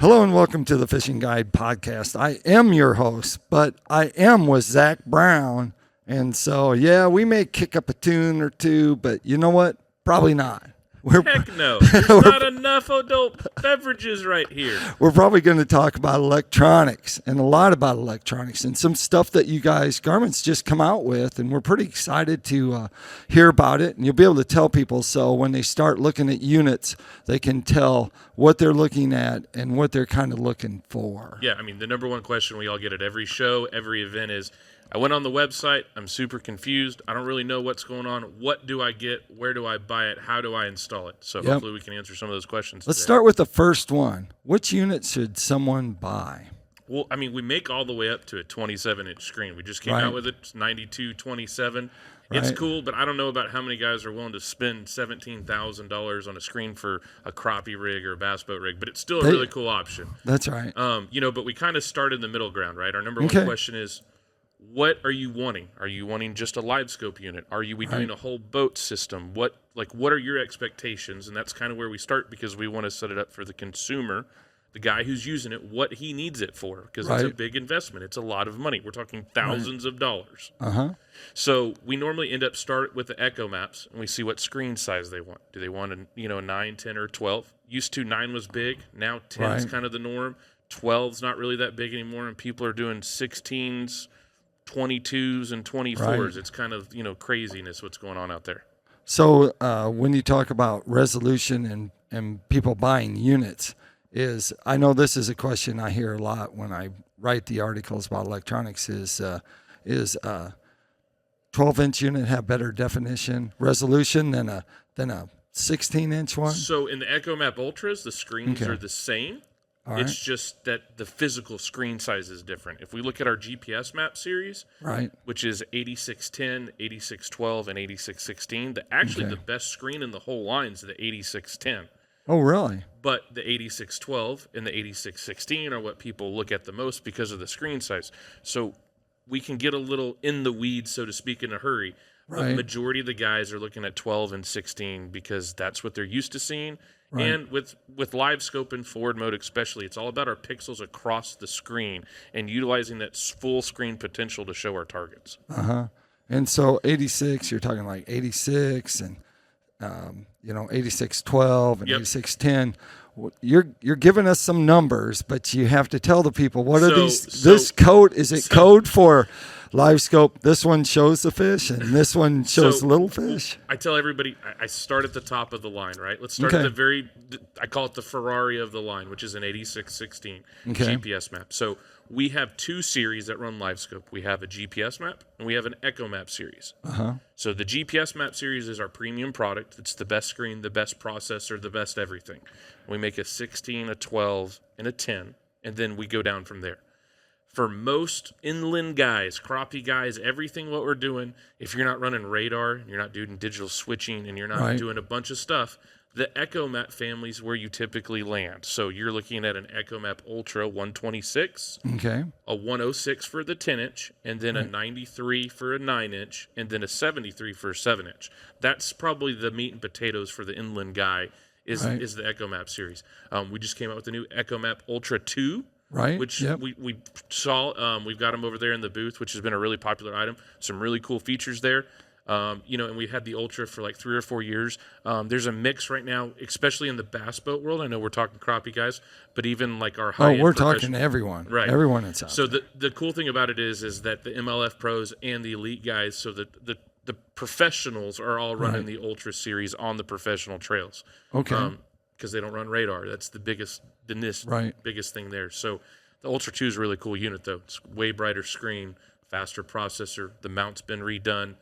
Hello and welcome to the Fishing Guide Podcast. I am your host, but I am with Zach Brown. And so, yeah, we may kick up a tune or two, but you know what? Probably not. Heck no. There's not enough adult beverages right here. We're probably going to talk about electronics and a lot about electronics and some stuff that you guys, Garmin's just come out with, and we're pretty excited to hear about it. And you'll be able to tell people so when they start looking at units, they can tell what they're looking at and what they're kind of looking for. Yeah, I mean, the number one question we all get at every show, every event is, I went on the website, I'm super confused, I don't really know what's going on, what do I get, where do I buy it, how do I install it? So hopefully we can answer some of those questions Let's today. start with the first one. Which unit should someone buy? Well, I mean, we make all the way up to a 27-inch screen. We just came out with it, it's 92/27. It's cool, but I don't know about how many guys are willing to spend $17,000 on a screen for a crappie rig or a bass boat rig, but it's still a really cool option. That's right. But we kind of started in the middle ground, right? Our number one question is, what are you wanting? Are you wanting just a LiveScope unit? Are we doing a whole boat system? What are your expectations? And that's kind of where we start because we want to set it up for the consumer, the guy who's using it, what he needs it for, because it's a big investment. It's a lot of money. We're talking thousands of dollars. So we normally end up start with the Echo maps, and we see what screen size they want. Do they want a 9, 10, or 12? Used to 9 was big. Now 10 is kind of the norm. 12's not really that big anymore, and people are doing 16s, 22s, and 24s. It's kind of, craziness what's going on out there. So when you talk about resolution and people buying units, I know this is a question I hear a lot when I write the articles about electronics is 12-inch unit have better definition resolution than a 16-inch one? So in the Echo Map Ultras, the screens are the same. It's just that the physical screen size is different. If we look at our GPS map series, which is 8610, 8612, and 8616, the best screen in the whole line is the 8610. Oh, really? But the 8612 and the 8616 are what people look at the most because of the screen size. So we can get a little in the weeds, so to speak, in a hurry. The majority of the guys are looking at 12 and 16 because that's what they're used to seeing. And with LiveScope and forward mode especially, it's all about our pixels across the screen and utilizing that full screen potential to show our targets. And so 86, you're talking like 86 and 8612 and 8610. You're giving us some numbers, but you have to tell the people what are these. This code code for LiveScope? This one shows the fish, and this one shows little fish. I tell everybody, I start at the top of the line, right? Let's start at the I call it the Ferrari of the line, which is an 8616 GPS map. So we have 2 series that run LiveScope. We have a GPS map, and we have an Echo Map series. So the GPS map series is our premium product. It's the best screen, the best processor, the best everything. We make a 16, a 12, and a 10, and then we go down from there. For most inland guys, crappie guys, everything what we're doing, if you're not running radar, you're not doing digital switching, and you're not doing a bunch of stuff, the Echo Map family is where you typically land. So you're looking at an Echo Map Ultra 126, a 106 for the 10-inch, and then a 93 for a 9-inch, and then a 73 for a 7-inch. That's probably the meat and potatoes for the inland guy is the Echo Map series. We just came out with the new Echo Map Ultra 2. Which we saw. We've got them over there in the booth, which has been a really popular item. Some really cool features there. And we had the Ultra for like 3 or 4 years. There's a mix right now, especially in the bass boat world. I know we're talking crappie guys, but even like our high-end we're talking to everyone. Everyone that's out So the cool thing about it is that the MLF pros and the elite guys, so the professionals are all running the Ultra series on the professional trails. Because they don't run radar. That's the biggest thing there. So the Ultra 2 is a really cool unit, though. It's way brighter screen, faster processor. The mount's been redone.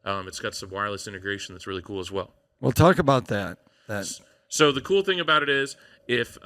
It's got some wireless integration that's really cool as well. We'll talk about that. So the cool thing about it is if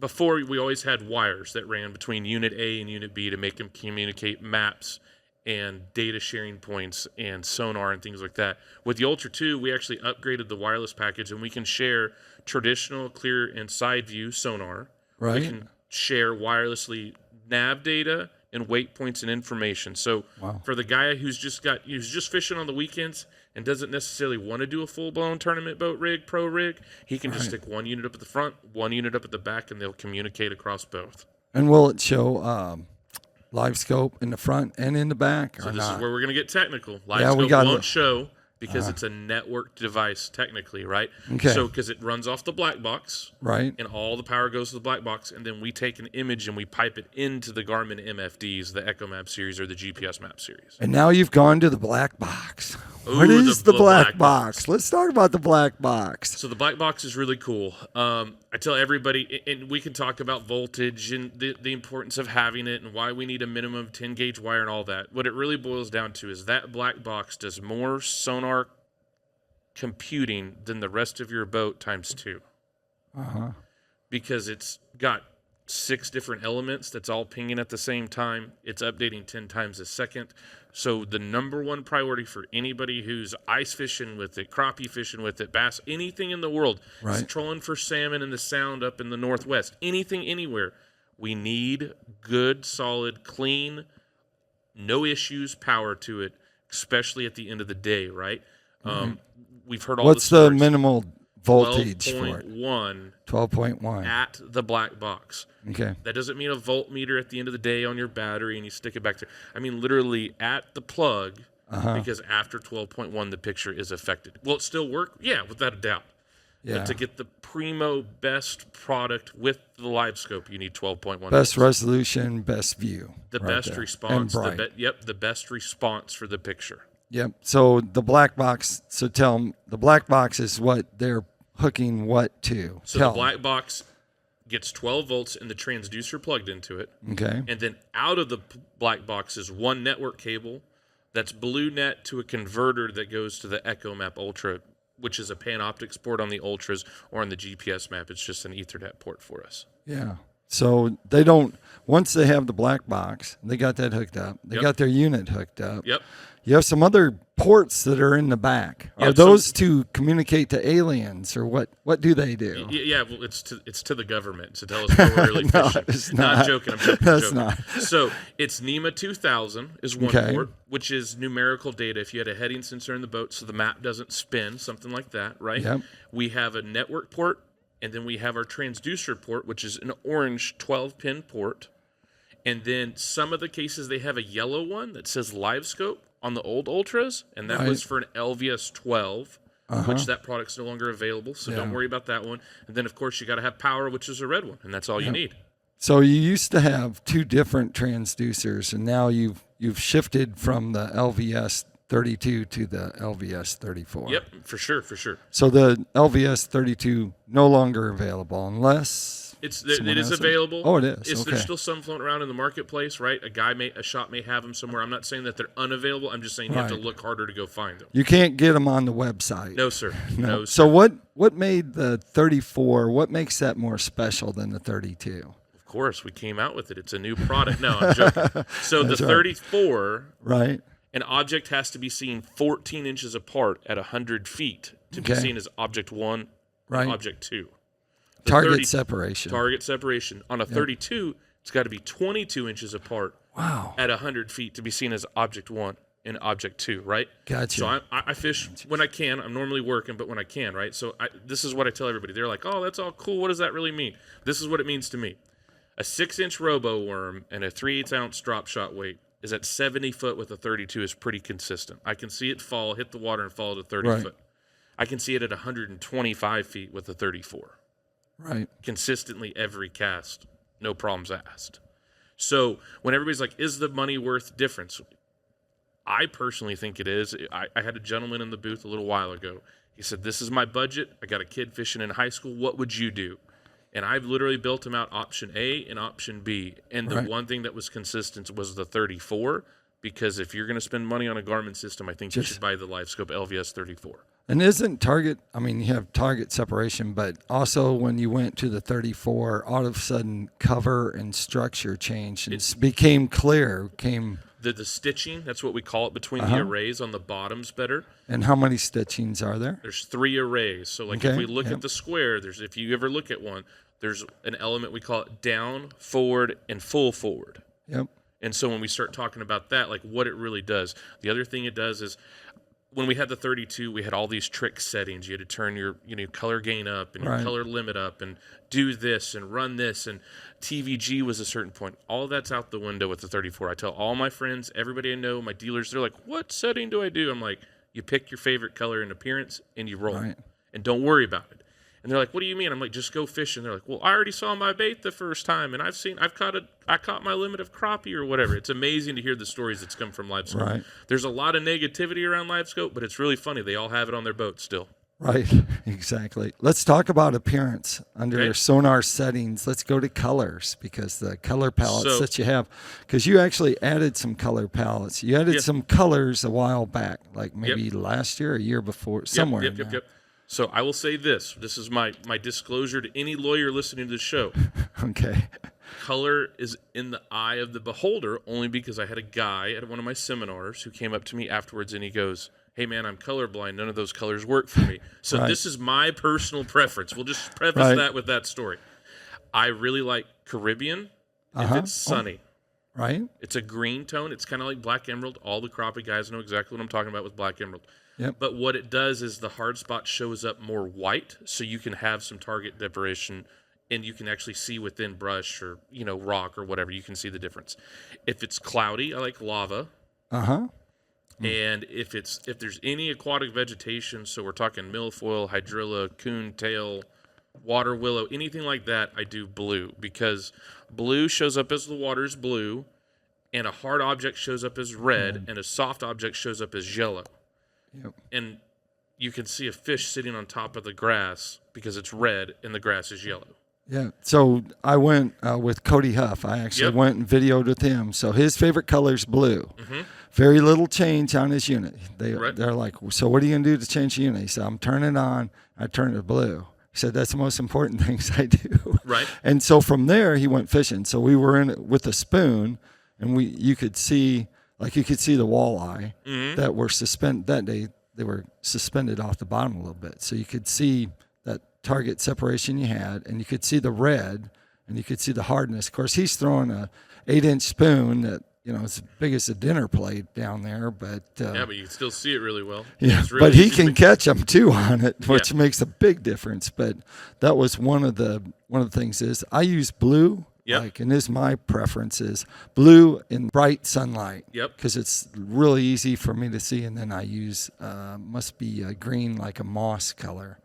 before we always had wires that ran between Unit A and Unit B to make them communicate maps and data sharing points and sonar and things like that. With the Ultra 2, we actually upgraded the wireless package, and we can share traditional, clear, and side view sonar. We can share wirelessly nav data and weight points and information. So for the guy who's just fishing on the weekends and doesn't necessarily want to do a full-blown tournament boat rig, pro rig, he can just Right. stick one unit up at the front, one unit up at the back, and they'll communicate across both. And will it show LiveScope in the front and in the back? So or this not? is where we're going to get technical. Yeah, we LiveScope gotta- won't show because it's a networked device technically, right? Okay. So because it runs off the Blackbox, Right. and all the power goes to the Blackbox, and then we take an image and we pipe it into the Garmin MFDs, the Echo Map series or the GPS Map series. And now you've gone to the black box. Ooh, What is the black black box? box. Let's talk about the black box. So the black box is really cool. I tell everybody, and we can talk about voltage and the importance of having it and why we need a minimum of 10 gauge wire and all that. What it really boils down to is that black box does more sonar computing than the rest of your boat times 2. Because it's got 6 different elements that's all pinging at the same time. It's updating 10 times a second. So the number one priority for anybody who's ice fishing with it, crappie fishing with it, bass, anything in the world, Right. is trolling for salmon in the Sound up in the Northwest, anything, anywhere, we need good, solid, clean, no issues power to it, especially at the end of the day, right? We've heard all What's the the stories. minimal voltage for it? 12.1 12.1. at the black box. Okay. That doesn't mean a voltmeter at the end of the day on your battery and you stick it back there. I mean literally at the plug, because after 12.1 the picture is affected. Will it still work? Yeah, without a doubt. Yeah. But to get the primo best product with the LiveScope, you need 12.1. Best resolution, best view. the right best there. response. And bright. The best response for the picture. Yep. So the black box. So tell them the black box is what they're hooking what to. So tell the black box gets 12 volts and the transducer plugged into it. 'em. Okay. And then out of the black box is one network cable that's blue net to a converter that goes to the Echo Map Ultra, which is a Panoptix port on the Ultras, or on the GPS Map. It's just an Ethernet port for us. Yeah. So they don't. Once they have the black box, they got that hooked up. They Yep. got their unit hooked up. Yep. You have some other ports that are in the back. Are Yep, so- those to communicate to aliens, or what? What do they do? Yeah, well, it's to the government to tell us where we're really No, fishing. it's No, I'm not. joking. I'm joking. That's I'm joking. not. So it's NEMA 2000 is one Okay. port, which is numerical data. If you had a heading sensor in the boat so the map doesn't spin, something like that, right? Yep. We have a network port, and then we have our transducer port, which is an orange 12-pin port. And then some of the cases, they have a yellow one that says LiveScope on the old Ultras, and that Right. was for an LVS 12, which that product's no longer available, so don't Yeah. worry about that one. And then, of course, you got to have power, which is a red one, and that's all you need. So you used to have 2 different transducers, and now you've shifted from the LVS 32 to the LVS 34. Yep, for sure, for sure. So the LVS 32 no longer available unless It someone is has available. Oh, it is. There's Okay. still some floating around in the marketplace, right? A shop may have them somewhere. I'm not saying that they're unavailable. I'm just saying you have to Right. look harder to go find them. You can't get them on the website. No, sir. No, sir. So what made the 34? What makes that more special than the 32? Of course, we came out with it. It's a new product. No, I'm joking. So the That's right. 34, Right. an object has to be seen 14 inches apart at 100 feet to be Okay. seen as object 1 Right. and object 2. The Target separation. Target separation. On a 32, it's got to be 22 inches apart Wow. at 100 feet to be seen as object 1 and object 2, right? Gotcha. So I fish when I can. I'm normally working, but when I can, right? So this is what I tell everybody. They're like, oh, that's all cool. What does that really mean? This is what it means to me. A 6-inch robo worm and a 3/8-ounce drop shot weight is at 70 foot with a 32 is pretty consistent. I can see it fall, hit the water, and fall to 30 Right. foot. I can see it at 125 feet with a 34. Right. Consistently every cast, no problems asked. So when everybody's like, is the money worth difference? I personally think it is. I had a gentleman in the booth a little while ago. He said, this is my budget. I got a kid fishing in high school. What would you do? And I've literally built him out option A and option B. And the Right. one thing that was consistent was the 34, because if you're going to spend money on a Garmin system, I think you should buy the LiveScope LVS 34. And isn't target, I mean, you have target separation, but also when you went to the 34, all of a sudden cover and structure changed and became clear, The stitching, that's what we call it, between the arrays on the bottom's better. and how many stitchings are there? There's 3 arrays. So like Okay, if we look yep. at the square, if you ever look at one, there's an element we call it down, forward, and full forward. Yep. And so when we start talking about that, like what it really does, the other thing it does is when we had the 32, we had all these trick settings. You had to turn your color gain up and your color limit up and do this and run this, and TVG was a certain point. All that's out the window with the 34. I tell all my friends, everybody I know, my dealers, they're like, what setting do I do? I'm like, you pick your favorite color and appearance and you roll. And don't worry about it. And they're like, what do you mean? I'm like, just go fishing. They're like, well, I already saw my bait the first time, and I caught my limit of crappie or whatever. It's amazing to hear the stories that's come from LiveScope. Right. There's a lot of negativity around LiveScope, but it's really funny. They all have it on their boat still. Right, exactly. Let's talk about appearance under your sonar settings. Let's go to colors, because the color palettes that you have, because you actually added some color palettes. You added some colors a while back, like maybe last year or a year before, somewhere. Yep. So I will say this. This is my disclosure to any lawyer listening to the show. Okay. Color is in the eye of the beholder, only because I had a guy at one of my seminars who came up to me afterwards and he goes, hey, man, I'm colorblind. None of those colors work for me. So this is my personal preference. We'll just preface that with that story. I really like Caribbean if it's sunny. Right. It's a green tone. It's kind of like black emerald. All the crappie guys know exactly what I'm talking about with black emerald. Yep. But what it does is the hard spot shows up more white, so you can have some target separation, and you can actually see within brush or rock or whatever. You can see the difference. If it's cloudy, I like lava. And if there's any aquatic vegetation, so we're talking milfoil, hydrilla, coontail, water willow, anything like that, I do blue, because blue shows up as the water's blue, and a hard object shows up as red, and a soft object shows up as yellow. Yep. And you can see a fish sitting on top of the grass because it's red and the grass is yellow. Yeah. So I went with Cody Huff. I actually went and videoed with him. So his favorite color is blue. Very little change on his unit. They're like, so what are you going to do to change the unit? He said, I'm turning it on. I turn it to blue. He said, that's the most important things I do. Right. And so from there, he went fishing. So we were in it with a spoon, and you could see the walleye that were suspended that day. They were suspended off the bottom a little bit. So you could see that target separation you had, and you could see the red, and you could see the hardness. Of course, he's throwing a 8-inch spoon that, it's as big as a dinner plate down there, but but you can still see it really well. Yeah, really but he can catch them too on it, which makes a big difference. But that was one of the things is I use blue. And my preference is blue in bright sunlight. Because it's really easy for me to see. And then I use must be a green, like a moss color.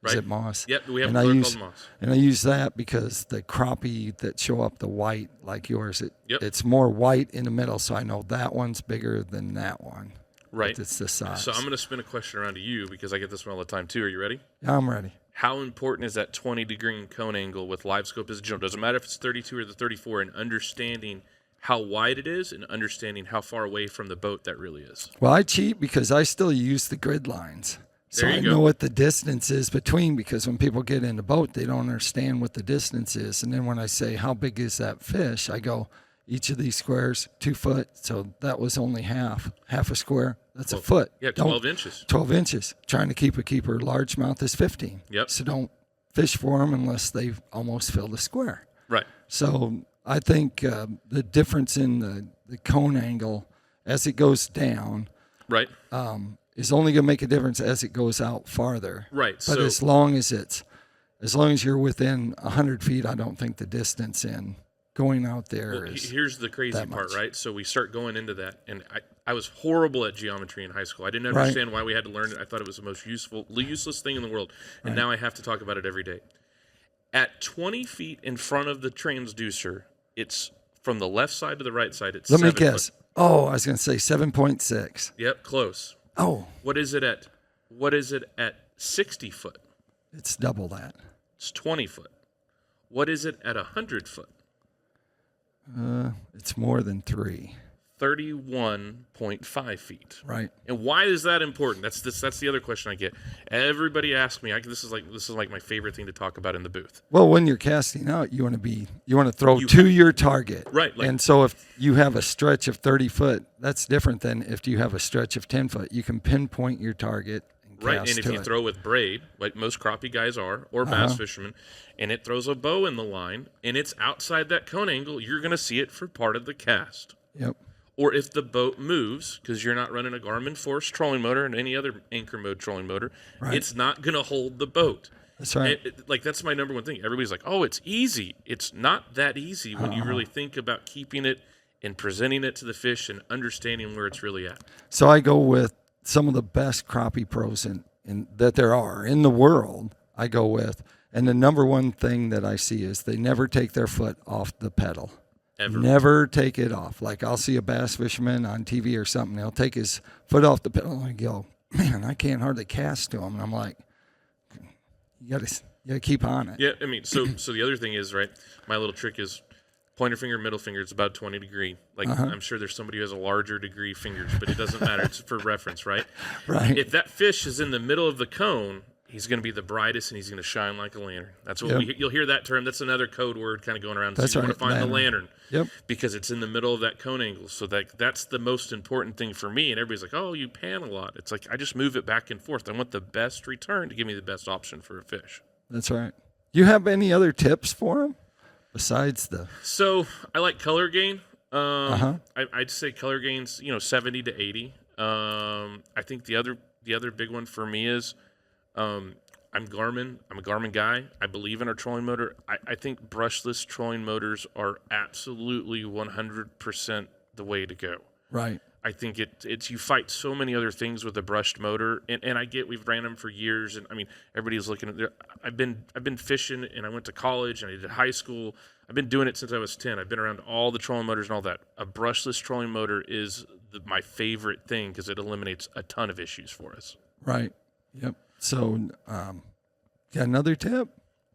Is it moss? Yep, we have a color called moss. And I use that because the crappie that show up the white like yours, it's more white in the middle. So I know that one's bigger than that one. Right. It's the size. So I'm going to spin a question around to you because I get this one all the time too. Are you ready? Yeah, I'm ready. How important is that 20-degree cone angle with LiveScope as a general? Doesn't matter if it's 32 or the 34, and understanding how wide it is and understanding how far away from the boat that really is. Well, I cheat because I still use the grid lines. So I know what the distance is between, because when people get in the boat, they don't understand what the distance is. And then when I say, how big is that fish? I go, each of these squares, 2 foot. So that was only half a square. That's a foot. Yeah, 12 inches. 12 inches. Trying to keep a keeper. Largemouth is 15. Yep. So don't fish for them unless they've almost filled a square. Right. So I think the difference in the cone angle as it goes down. Right. Is only going to make a difference as it goes out farther. Right. But as long as you're within 100 feet, I don't think the distance in going out there is. Here's the crazy part, right? So we start going into that, and I was horrible at geometry in high school. I didn't understand why we had to learn it. I thought it was the most useless thing in the world, and now I have to talk about it every day. At 20 feet in front of the transducer, it's from the left side to the right side. It's Let me guess. Oh, I was going to say 7.6. Yep, close. Oh. What is it at 60 foot? It's double that. It's 20 foot. What is it at 100 foot? It's more than 3. 31.5 feet. Right. And why is that important? That's the other question I get. Everybody asks me. This is like my favorite thing to talk about in the booth. Well, when you're casting out, you want to throw to your target. Right. And so if you have a stretch of 30 foot, that's different than if you have a stretch of 10 foot. You can pinpoint your target. Right, and if you throw with braid, like most crappie guys are, or bass fishermen, and it throws a bow in the line, and it's outside that cone angle, you're going to see it for part of the cast. Yep. or if the boat moves, because you're not running a Garmin Force trolling motor and any other anchor mode trolling motor, it's not going to hold the boat. That's right. That's my number one thing. Everybody's like, oh, it's easy. It's not that easy when you really think about keeping it and presenting it to the fish and understanding where it's really at. So I go with some of the best crappie pros that there are in the world. I go with, and the number one thing that I see is they never take their foot off the pedal. Ever. Never take it off. Like I'll see a bass fisherman on TV or something. He'll take his foot off the pedal and go, man, I can't hardly cast to him. And I'm like, you gotta keep on it. Yeah, I mean, so the other thing is, right, my little trick is pointer finger, middle finger, it's about 20 degree. Like, I'm sure there's somebody who has a larger degree fingers, but it doesn't matter. It's for reference, right? Right. If that fish is in the middle of the cone, he's going to be the brightest and he's going to shine like a lantern. That's what you'll hear that term. That's another code word kind of going around. That's so you right. want to find the lantern. Yep. Because it's in the middle of that cone angle. So that's the most important thing for me. And everybody's like, oh, you pan a lot. It's like, I just move it back and forth. I want the best return to give me the best option for a fish. That's right. You have any other tips for them besides the? So I like color gain. I'd say color gains, 70 to 80. I think the other big one for me is, I'm a Garmin guy. I believe in our trolling motor. I think brushless trolling motors are absolutely 100% the way to go. Right. I think it's you fight so many other things with a brushed motor, and I get we've ran them for years, and I mean everybody's looking at there. I've been fishing, and I went to college, and I did high school. I've been doing it since I was 10. I've been around all the trolling motors and all that. A brushless trolling motor is my favorite thing because it eliminates a ton of issues for us. Right. Yep. So, got another tip?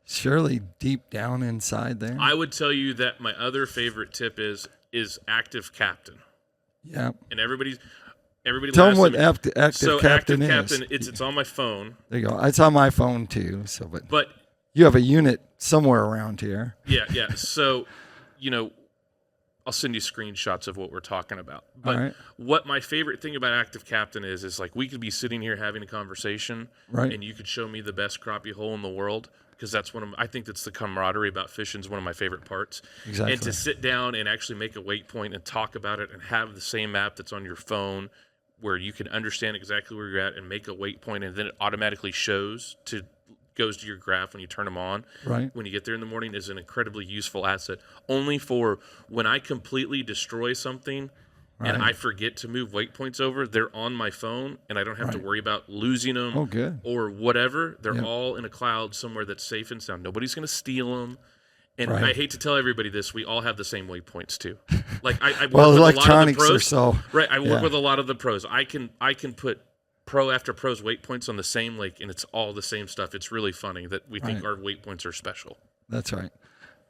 Surely deep down inside there. I would tell you that my other favorite tip is active captain. Yeah. And everybody tell them what active captain is. Captain, it's on my phone. There you go. It's on my phone too. So, but you have a unit somewhere around here. Yeah. So, I'll send you screenshots of what we're talking about. But what my favorite thing about active captain is like we could be sitting here having a conversation, and you could show me the best crappie hole in the world. Because that's I think that's the camaraderie about fishing is one of my favorite parts. Exactly. And to sit down and actually make a weight point and talk about it and have the same map that's on your phone where you can understand exactly where you're at and make a weight point and then it automatically goes to your graph when you turn them on. Right. When you get there in the morning is an incredibly useful asset. Only for when I completely destroy something and I forget to move weight points over, they're on my phone, and I don't have to worry about losing them or whatever. They're all in a cloud somewhere that's safe and sound. Nobody's going to steal them. And I hate to tell everybody this, we all have the same weight points too. Like I work with electronics a lot of the pros. Are so right, I work with a lot of the pros. I can put pro after pro's weight points on the same lake, and it's all the same stuff. It's really funny that we think our weight points are special. That's right.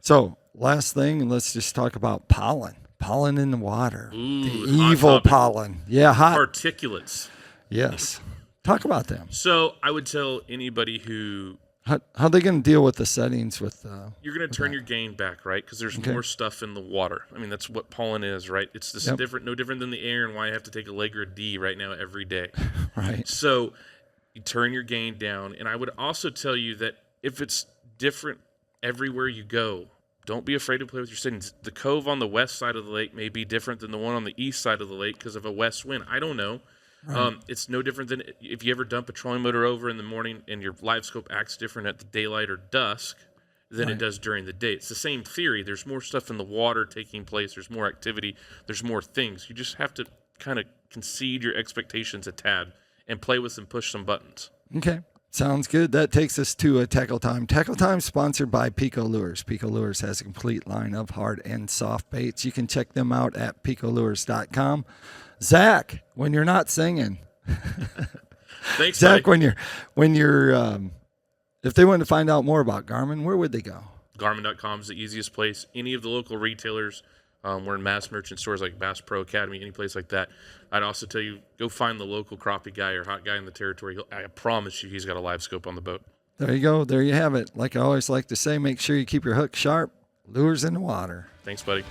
So last thing, let's just talk about pollen. Pollen in the water. Ooh, the evil pollen. Yeah, hot. Particulates. Yes. Talk about them. So I would tell anybody who... How are they going to deal with the settings with... You're going to turn your gain back, right? Because there's more stuff in the water. I mean, that's what pollen is, right? It's this no different than the air and why I have to take a leg or a D right now every day. Right. So you turn your gain down. And I would also tell you that if it's different everywhere you go, don't be afraid to play with your settings. The cove on the west side of the lake may be different than the one on the east side of the lake because of a west wind. I don't know. Right. It's no different than if you ever dump a trolling motor over in the morning and your LiveScope acts different at the daylight or dusk than it does during the day. It's the same theory. There's more stuff in the water taking place. There's more activity. There's more things. You just have to kind of concede your expectations a tad and play with and push some buttons. Okay. Sounds good. That takes us to a Tackle Time. Tackle Time sponsored by PICO Lures. PICO Lures has a complete line of hard and soft baits. You can check them out at picolures.com. Zach, when you're not singing. Thanks, Zach. buddy. When you're if they wanted to find out more about Garmin, where would they go? Garmin.com is the easiest place. Any of the local retailers. We're in mass merchant stores like Bass Pro Academy, any place like that. I'd also tell you, go find the local crappie guy or hot guy in the territory. I promise you he's got a LiveScope on the boat. There you go. There you have it. Like I always like to say, make sure you keep your hook sharp. Lures in the water. Thanks, buddy.